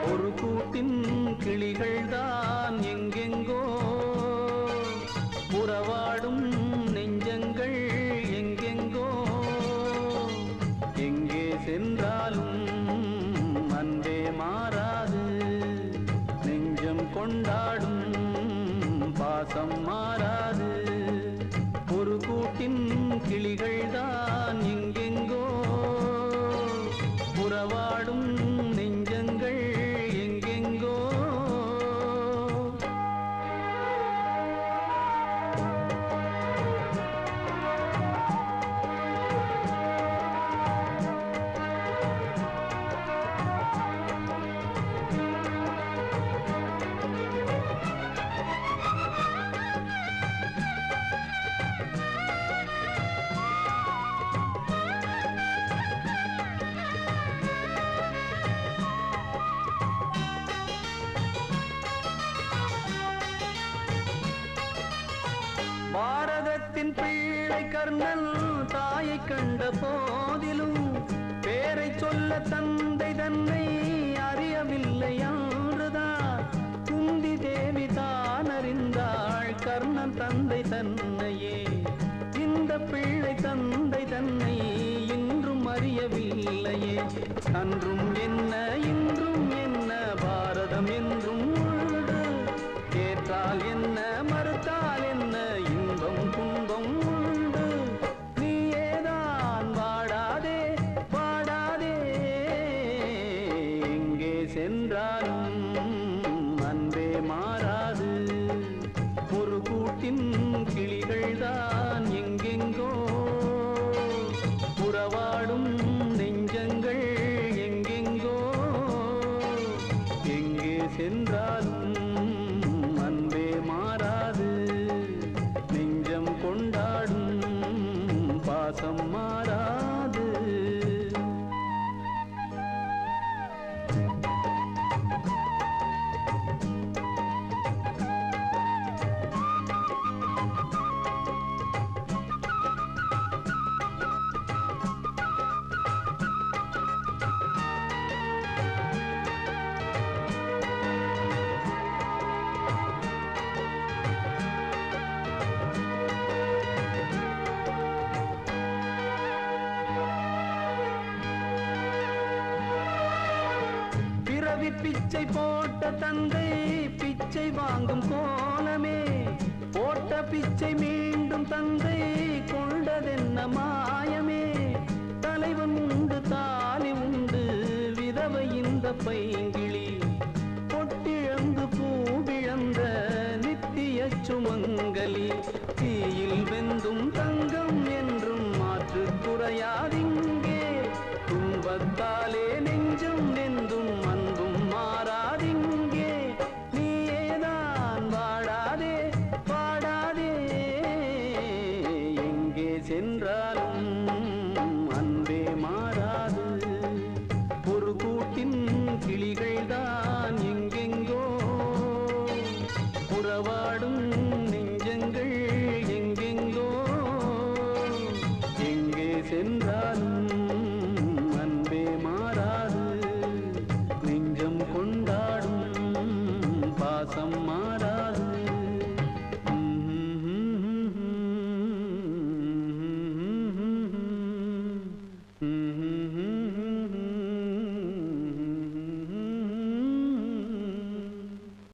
ஒரு கூட்டின் கிளிகள்தான் எங்கெங்கோ உறவாடும் நெஞ்சங்கள் எங்கெங்கோ எங்கே சென்றாலும் அன்பே மாறாது நெஞ்சம் கொண்டாடும் பாசம் மாறாது ஒரு கூட்டின் கிளிகள்தான் எங்கெங்கோ உறவாடும் நெஞ்சங்கள் எங்கெங்கோ பாரதத்தின் பிள்ளை கர்ணன் தாயை கண்ட போதிலும் பேரை சொல்ல தந்தை தன்னை அறியவில்லை என்றுதான் குந்தி தேவி தான் அறிந்தாள் கர்ணன் தந்தை தன்னையே இந்த பிள்ளை தந்தை தன்னை இன்றும் அறியவில்லையே அன்றும் என்ன இன்றும் என்ன பாரதம் என்றும் உண்டு கேட்டால் என்ன மறுத்தால் என்ன இன்பம் துன்பம் உண்டு நீயேதான் வாடாதே வாடாதே எங்கே சென்றாலும் அன்பே மாறாது ஒரு கூட்டின் கிளிகள்தான் எங்கெங்கோ உறவாடும் நெஞ்சங்கள் எங்கெங்கோ எங்கே சென்றாலும் அன்பே மாறாது நெஞ்சம் கொண்டாடும் பாசம் மாறாது பிச்சை போட்ட தந்தை பிச்சை வாங்கும் கோலமே போட்ட பிச்சை மீண்டும் தந்தை கொண்டதென்ன மாயமே தலைவன் உண்டு தாலி உண்டு விதவை இந்த பைங்கிளி பொட்டிழந்து பூவிழந்த நித்திய சுமங்கலி தீயில் வெந்தும் தங்கம் என்றும் மாற்று குறையாதி